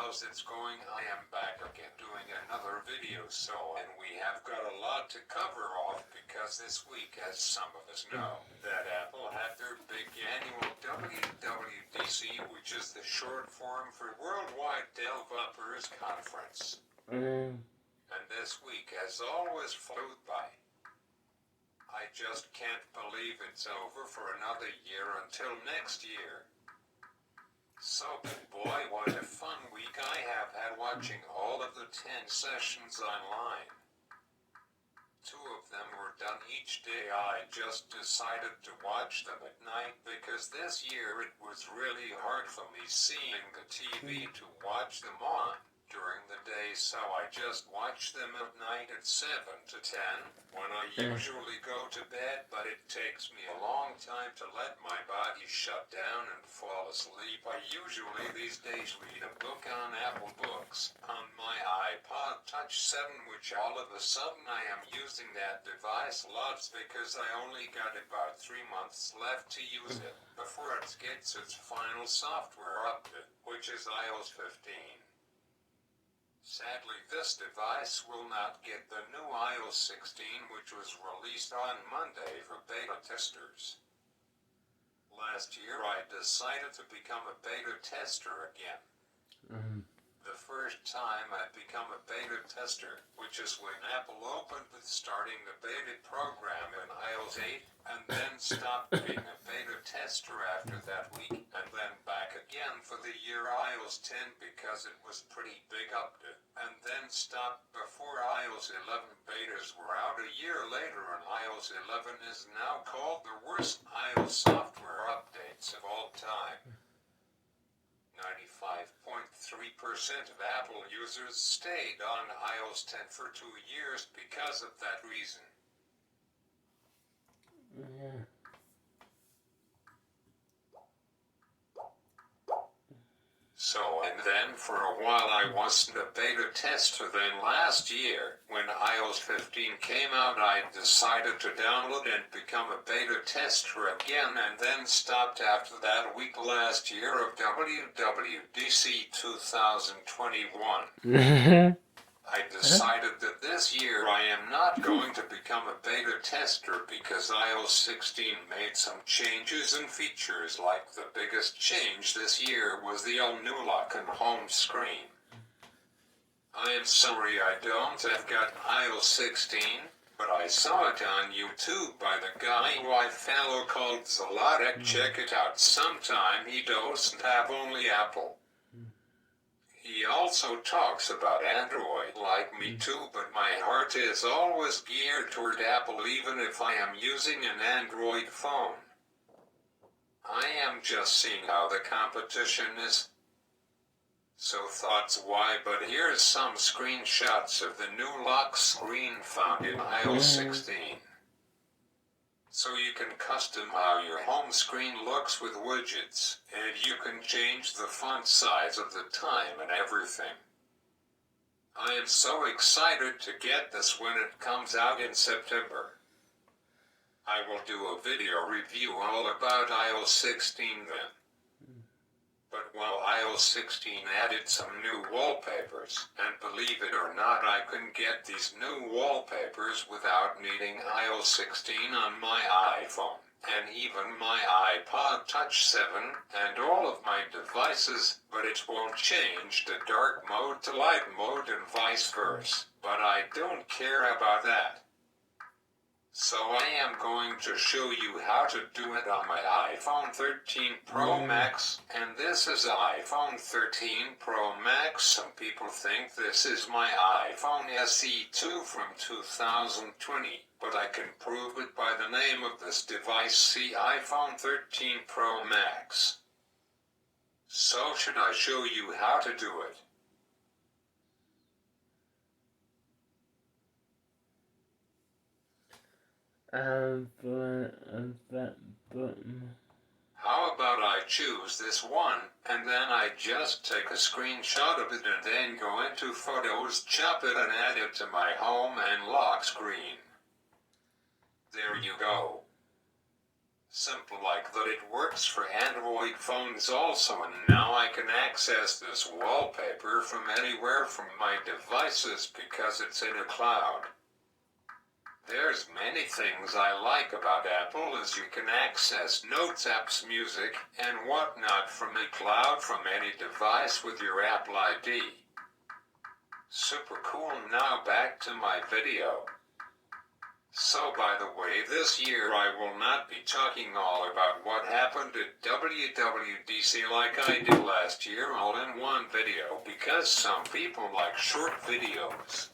how's it going? I am back again doing another video, and we have got a lot to cover off because this week, as some of us know, that Apple had their big annual WWDC, which is the short form for Worldwide Developers Conference. And this week has always flew by. I just can't believe it's over for another year until next year. So, boy, what a fun week I have had watching all of the 10 sessions online. 2 of them were done each day. I just decided to watch them at night because this year it was really hard for me seeing the TV to watch them on during the day, so I just watch them at night at 7 to 10 when I usually go to bed, but it takes me a long time to let my body shut down and fall asleep. I usually these days read a book on Apple Books on my iPod Touch 7, which all of a sudden I am using that device lots because I only got about 3 months left to use it before it gets its final software update, which is iOS 15. Sadly, this device will not get the new iOS 16, which was released on Monday for beta testers. Last year, I decided to become a beta tester again. The first time I'd become a beta tester, which is when Apple opened with starting the beta program in iOS 8, and then stopped being a beta tester after that week, and then back again for the year iOS 10 because it was pretty big update, and then stopped before iOS 11 betas were out a year later, and iOS 11 is now called the worst iOS software updates of all time. 95.3% of Apple users stayed on iOS 10 for 2 years because of that reason. So, and then for a while I wasn't a beta tester. Then last year, when iOS 15 came out, I decided to download and become a beta tester again, and then stopped after that week last year of WWDC 2021. I decided that this year I am not going to become a beta tester because iOS 16 made some changes and features. Like the biggest change this year was the all new lock and home screen. I am sorry I don't have got iOS 16, but I saw it on YouTube by the guy who I follow called Zalatek. Check it out sometime. He doesn't have only Apple. He also talks about Android like me too, but my heart is always geared toward Apple even if I am using an Android phone. I am just seeing how the competition is. So thoughts why, but here's some screenshots of the new lock screen found in iOS 16. So you can custom how your home screen looks with widgets, and you can change the font size of the time and everything. I am so excited to get this when it comes out in September. I will do a video review all about iOS 16 then. But while iOS 16 added some new wallpapers, and believe it or not I can get these new wallpapers without needing iOS 16 on my iPhone, and even my iPod Touch 7, and all of my devices, but it won't change the dark mode to light mode and vice versa, but I don't care about that. So I am going to show you how to do it on my iPhone 13 Pro Max, and this is iPhone 13 Pro Max. Some people think this is my iPhone SE2 from 2020, but I can prove it by the name of this device. See, iPhone 13 Pro Max. So should I show you how to do it? How about I choose this one, and then I just take a screenshot of it and then go into Photos, chop it and add it to my home and lock screen. There you go. Simple like that. It works for Android phones also, and now I can access this wallpaper from anywhere from my devices because it's in a cloud. There's many things I like about Apple, as you can access Notes apps, music, and whatnot from a cloud from any device with your Apple ID. Super cool. Now back to my video. So by the way, this year I will not be talking all about what happened at WWDC like I did last year all in one video, because some people like short videos.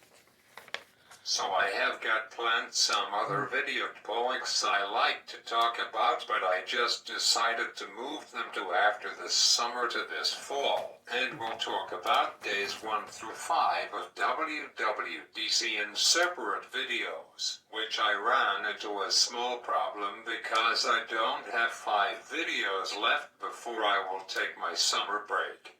So I have got planned some other video topics I like to talk about, but I just decided to move them to after this summer to this fall, and we'll talk about days 1 through 5 of WWDC in separate videos, which I ran into a small problem because I don't have 5 videos left before I will take my summer break.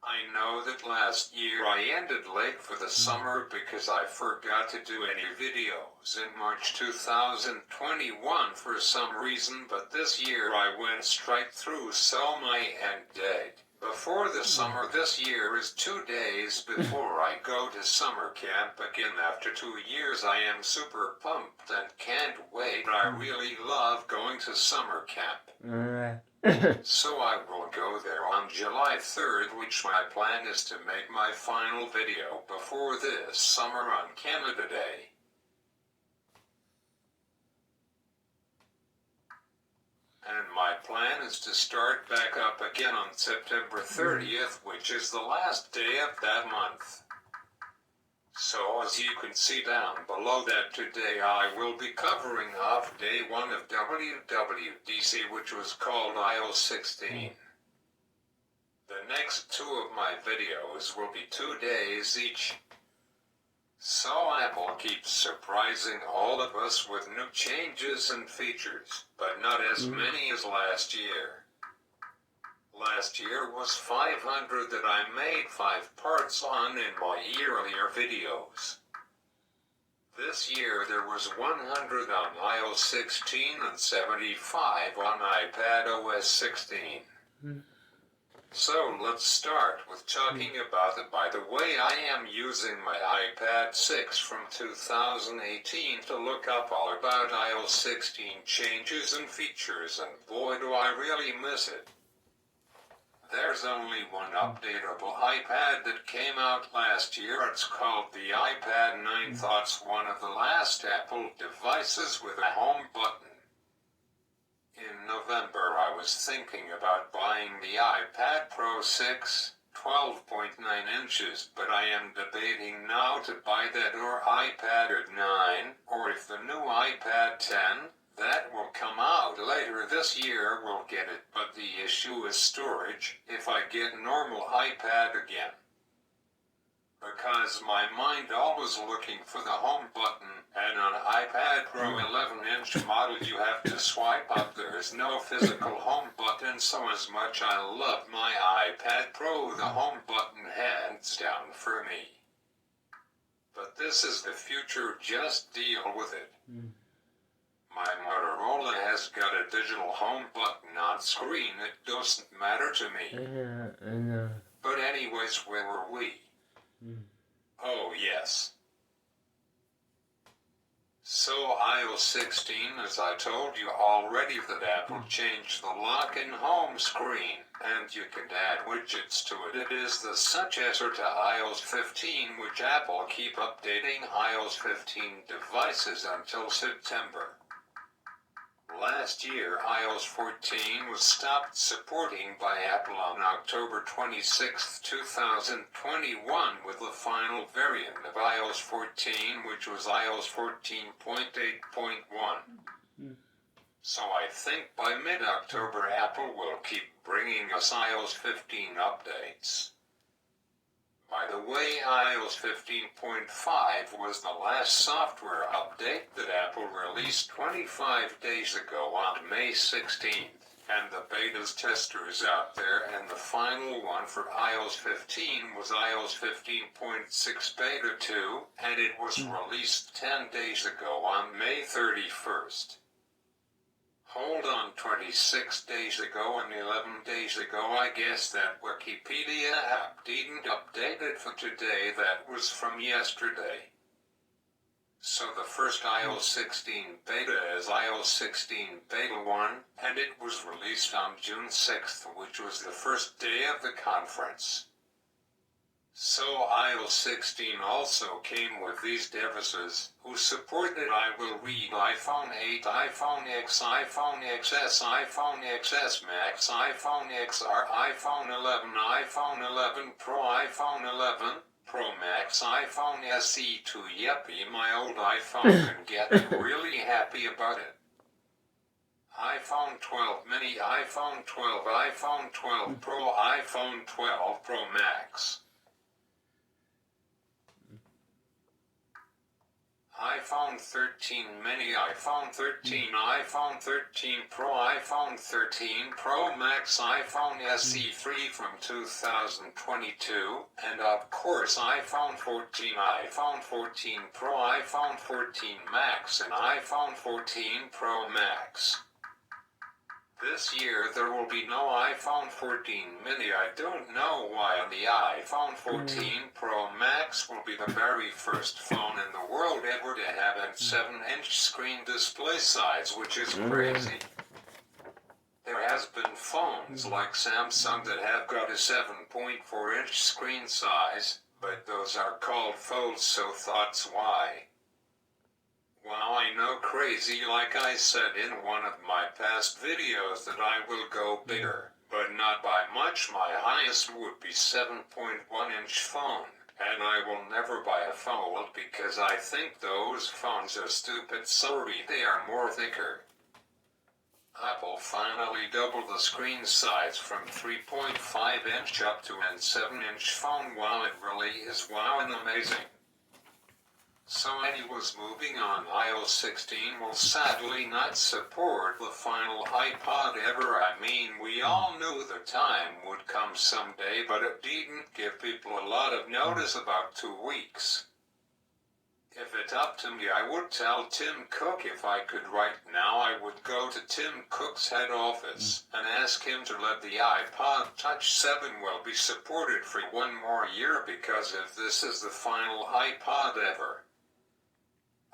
I know that last year I ended late for the summer because I forgot to do any videos in March 2021 for some reason, but this year I went straight through, so my end date before the summer this year is 2 days before I go to summer camp again. After 2 years I am super pumped and can't wait. I really love going to summer camp. So I will go there on July 3rd, which my plan is to make my final video before this summer on Canada Day. And my plan is to start back up again on September 30th, which is the last day of that month. So as you can see down below that today I will be covering off day 1 of WWDC, which was called iOS 16. The next 2 of my videos will be 2 days each. So Apple keeps surprising all of us with new changes and features, but not as many as last year. Last year was 500 that I made 5 parts on in my earlier videos. This year there was 100 on iOS 16 and 75 on iPadOS 16. So let's start with talking about it. By the way, I am using my iPad 6 from 2018 to look up all about iOS 16 changes and features, and boy do I really miss it. There's only one updatable iPad that came out last year. It's called the iPad 9. It's one of the last Apple devices with a home button. In November, I was thinking about buying the iPad Pro 6, 12.9 inches, but I am debating now to buy that or iPad 9, or if the new iPad 10, that will come out later this year, will get it. But the issue is storage, if I get normal iPad again. Because my mind always looking for the home button, and on iPad Pro 11-inch model you have to swipe up. There is no physical home button, so as much I love my iPad Pro, the home button hands down for me. But this is the future, just deal with it. My Motorola has got a digital home button on screen. It doesn't matter to me. But anyways, where were we? Oh yes. So iOS 16, as I told you already, that Apple changed the lock and home screen, and you can add widgets to it. It is the successor to iOS 15, which Apple keep updating iOS 15 devices until September. Last year, iOS 14 was stopped supporting by Apple on October 26, 2021, with the final variant of iOS 14, which was iOS 14.8.1. So I think by mid-October, Apple will keep bringing us iOS 15 updates. By the way, iOS 15.5 was the last software update that Apple released 25 days ago on May 16th, and the beta testers out there, and the final one for iOS 15 was iOS 15.6 Beta 2, and it was released 10 days ago on May 31st. Hold on, 26 days ago and 11 days ago, I guess that Wikipedia app didn't update it for today. That was from yesterday. So the first iOS 16 beta is iOS 16 Beta 1, and it was released on June 6th, which was the first day of the conference. So iOS 16 also came with these devices, who supported I will read iPhone 8, iPhone X, iPhone XS, iPhone XS Max, iPhone XR, iPhone 11, iPhone 11 Pro, iPhone 11 Pro Max, iPhone SE2. Yuppie, my old iPhone can get really happy about it. iPhone 12 mini, iPhone 12, iPhone 12 Pro, iPhone 12 Pro Max. iPhone 13 mini, iPhone 13, iPhone 13 Pro, iPhone 13 Pro Max, iPhone SE 3 from 2022, and of course iPhone 14, iPhone 14 Pro, iPhone 14 Max, and iPhone 14 Pro Max. This year there will be no iPhone 14 mini. I don't know why. The iPhone 14 Pro Max will be the very first phone in the world ever to have a 7-inch screen display size, which is crazy. There has been phones like Samsung that have got a 7.4-inch screen size, but those are called folds, so thoughts why? Well, I know, crazy, like I said in one of my past videos, that I will go bigger, but not by much. My highest would be 7.1-inch phone, and I will never buy a fold because I think those phones are stupid. Sorry, they are more thicker. Apple finally doubled the screen size from 3.5-inch up to an 7-inch phone. Wow, it really is wow and amazing. So anyways, moving on, iOS 16 will sadly not support the final iPod ever. I mean, we all knew the time would come someday, but it didn't give people a lot of notice, about 2 weeks. If it's up to me, I would tell Tim Cook. If I could right now, I would go to Tim Cook's head office and ask him to let the iPod Touch 7 will be supported for 1 more year, because if this is the final iPod ever,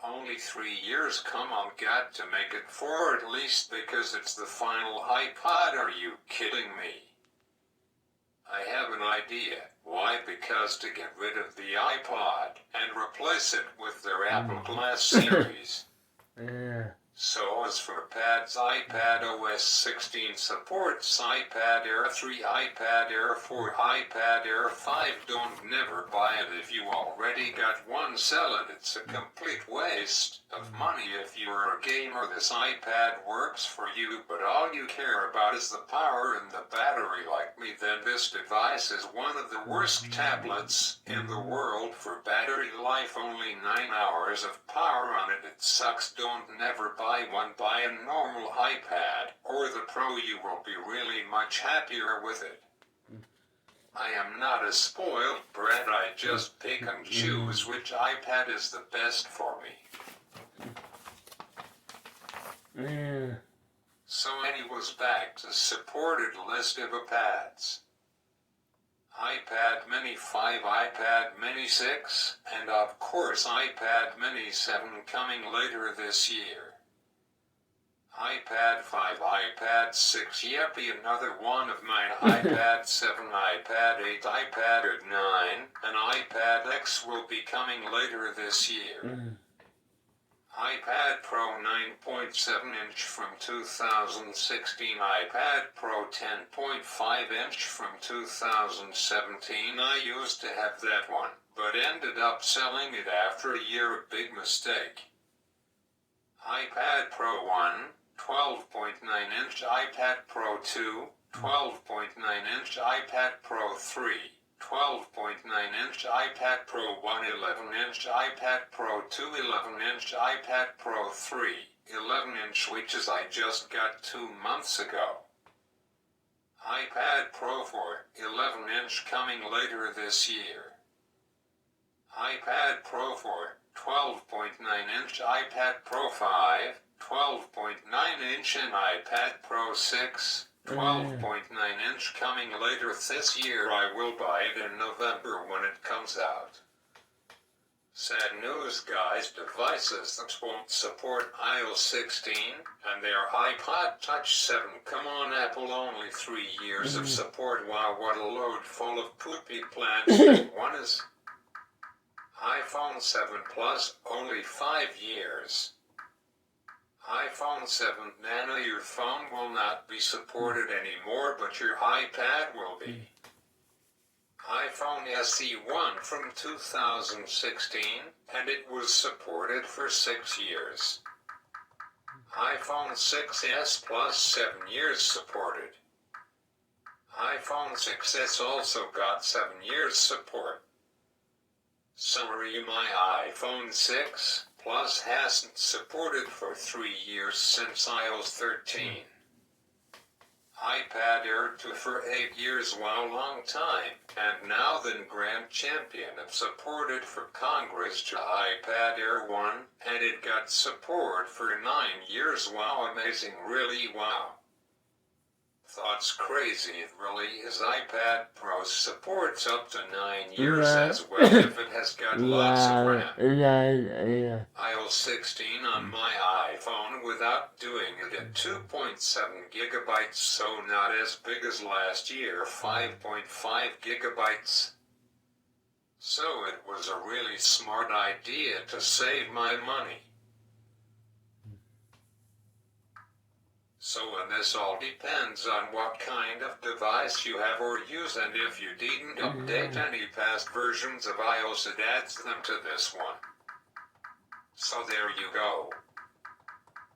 only 3 years, come on, got to make it 4 at least, because it's the final iPod. Are you kidding me? I have an idea. Why? Because to get rid of the iPod and replace it with their Apple Glass series. So as for pads, iPad OS 16 supports iPad Air 3, iPad Air 4, iPad Air 5. Don't never buy it if you already got one. Sell it. It's a complete waste of money. If you're a gamer, this iPad works for you, but all you care about is the power and the battery like me, then this device is one of the worst tablets in the world for battery life. Only 9 hours of power on it. It sucks. Don't never buy one. Buy a normal iPad or the Pro. You will be really much happier with it. I am not a spoiled brat. I just pick and choose which iPad is the best for me. So anyways, back to supported list of iPads. iPad Mini 5, iPad Mini 6, and of course iPad Mini 7 coming later this year. iPad 5, iPad 6, yuppie, another one of mine. iPad 7, iPad 8, iPad 9, and iPad X will be coming later this year. iPad Pro 9.7-inch from 2016, iPad Pro 10.5-inch from 2017. I used to have that one, but ended up selling it after a year. A big mistake. iPad Pro 1, 12.9-inch, iPad Pro 2, 12.9-inch, iPad Pro 3, 12.9-inch, iPad Pro 1, 11-inch, iPad Pro 2, 11-inch, iPad Pro 3, 11-inch, which is I just got 2 months ago. iPad Pro 4, 11-inch coming later this year. iPad Pro 4, 12.9-inch, iPad Pro 5, 12.9-inch and iPad Pro 6. 12.9-inch coming later this year. I will buy it in November when it comes out. Sad news, guys. Devices that won't support iOS 16 and their iPod Touch 7. Come on, Apple, only 3 years of support. Wow, what a load full of poopy plans. One is iPhone 7 Plus, only 5 years. iPhone 7 Nano, your phone will not be supported anymore, but your iPad will be. iPhone SE 1 from 2016, and it was supported for 6 years. iPhone 6s Plus 7 years supported. iPhone 6s also got 7 years support. Summary: my iPhone 6 Plus hasn't supported for 3 years since iOS 13. iPad Air 2 for 8 years, wow, long time. And now the Grand Champion of supported for Congress to iPad Air 1, and it got support for 9 years, wow, amazing, really, wow. Thoughts crazy, it really is. iPad Pro supports up to 9 years as well if it has got lots of RAM. iOS 16 on my iPhone without doing it at 2.7 gigabytes, so not as big as last year, 5.5 gigabytes. So it was a really smart idea to save my money. So and this all depends on what kind of device you have or use, and if you didn't update any past versions of iOS, it adds them to this one. So there you go.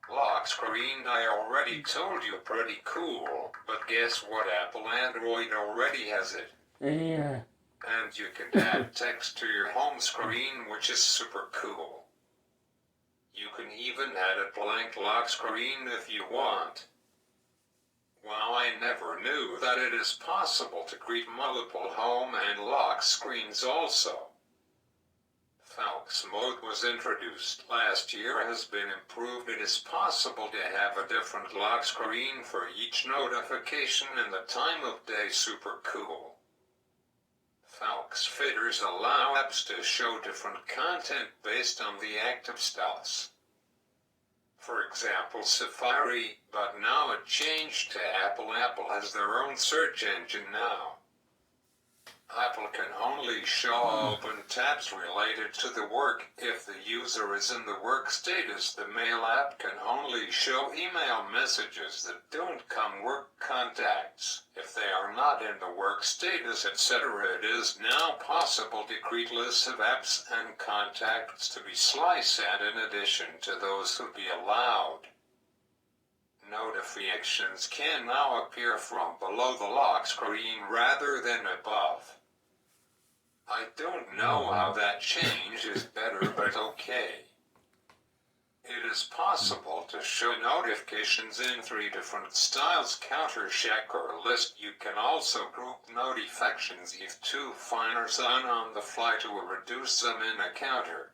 Lock screen, I already told you, pretty cool, but guess what, Apple Android already has it. Yeah. And you can add text to your home screen, which is super cool. You can even add a blank lock screen if you want. Wow, I never knew that it is possible to create multiple home and lock screens also. Falx mode was introduced last year and has been improved. It is possible to have a different lock screen for each notification and the time of day, super cool. Falx filters allow apps to show different content based on the active status. For example, Safari, but now it changed to Apple. Apple has their own search engine now. Apple can only show open tabs related to the work. If the user is in the work status, the Mail app can only show email messages that don't come work contacts. If they are not in the work status, etc., it is now possible to create lists of apps and contacts to be sliced in addition to those who be allowed. Notifications can now appear from below the lock screen rather than above. I don't know how that change is better, but okay. It is possible to show notifications in 3 different styles: counter, check, or list. You can also group notifications if too fine or sign on the fly to reduce them in a counter.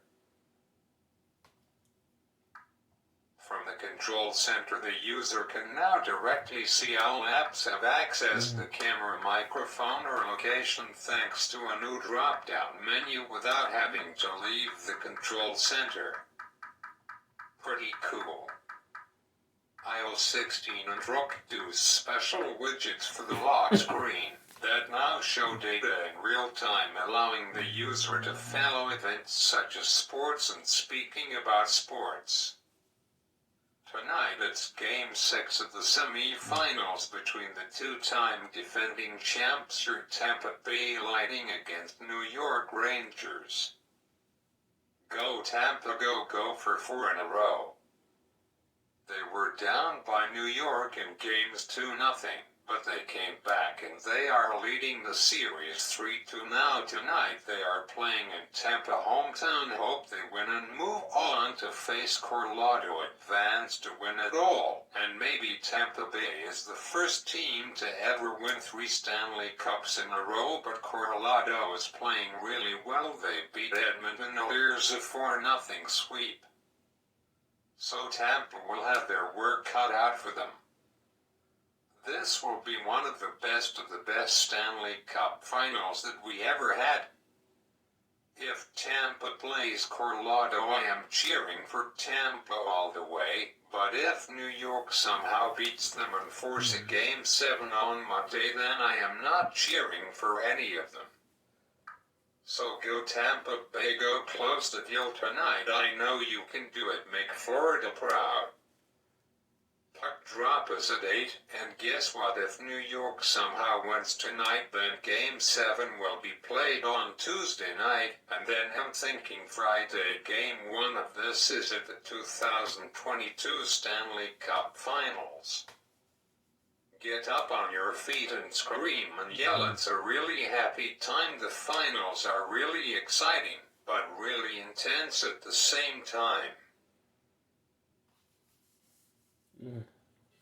From the control center, the user can now directly see all apps have access to the camera, microphone, or location thanks to a new drop-down menu without having to leave the control center. Pretty cool. iOS 16 introduced special widgets for the lock screen that now show data in real time, allowing the user to follow events such as sports and speaking about sports. Tonight it's Game 6 of the semi-finals between the 2-time defending champs, your Tampa Bay Lightning against New York Rangers. Go Tampa, go for 4 in a row. They were down by New York in games 2-0, but they came back and they are leading the series 3-2 now. Tonight they are playing in Tampa hometown. Hope they win and move on to face Colorado, advance to win it all. And maybe Tampa Bay is the first team to ever win 3 Stanley Cups in a row, but Colorado is playing really well. They beat Edmonton Oilers a 4-0 sweep. So Tampa will have their work cut out for them. This will be one of the best Stanley Cup finals that we ever had. If Tampa plays Colorado, I am cheering for Tampa all the way, but if New York somehow beats them and force a Game 7 on Monday, then I am not cheering for any of them. So go Tampa Bay, go close the deal tonight. I know you can do it. Make Florida proud. Puck drop is at 8, and guess what? If New York somehow wins tonight, then Game 7 will be played on Tuesday night, and then I'm thinking Friday Game 1 of this is at the 2022 Stanley Cup Finals. Get up on your feet and scream and yell. It's a really happy time. The finals are really exciting, but really intense at the same time.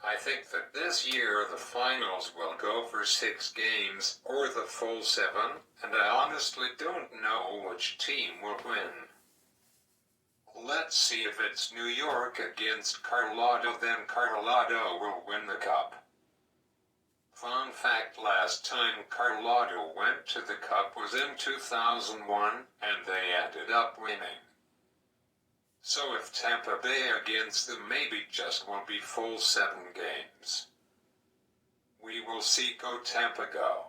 I think that this year the finals will go for 6 games, or the full 7, and I honestly don't know which team will win. Let's see, if it's New York against Colorado, then Colorado will win the cup. Fun fact, last time Colorado went to the cup was in 2001, and they ended up winning. So if Tampa Bay against them, maybe just won't be full 7 games. We will see. Go Tampa, go.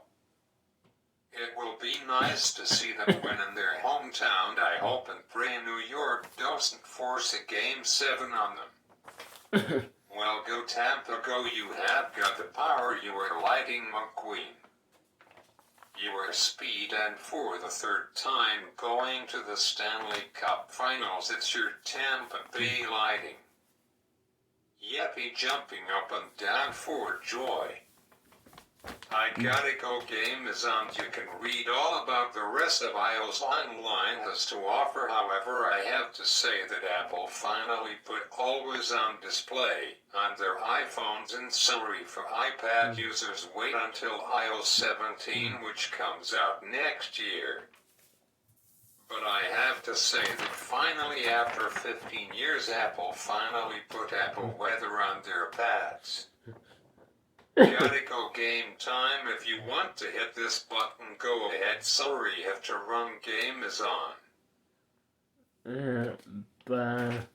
It will be nice to see them win in their hometown. I hope and pray New York doesn't force a Game 7 on them. Well, go Tampa, go. You have got the power. You are Lightning McQueen. You are speed, and for the 3rd time going to the Stanley Cup Finals, it's your Tampa Bay Lightning. Yippee, jumping up and down for joy. I gotta go. Game is on. You can read all about the rest of iOS online has to offer. However, I have to say that Apple finally put always on display on their iPhones. In summary, for iPad users, wait until iOS 17, which comes out next year. But I have to say that finally, after 15 years, Apple finally put Apple Weather on their pads. Gotta go. Game time. If you want to hit this button, go ahead. Sorry, have to run. Game is on. Bye.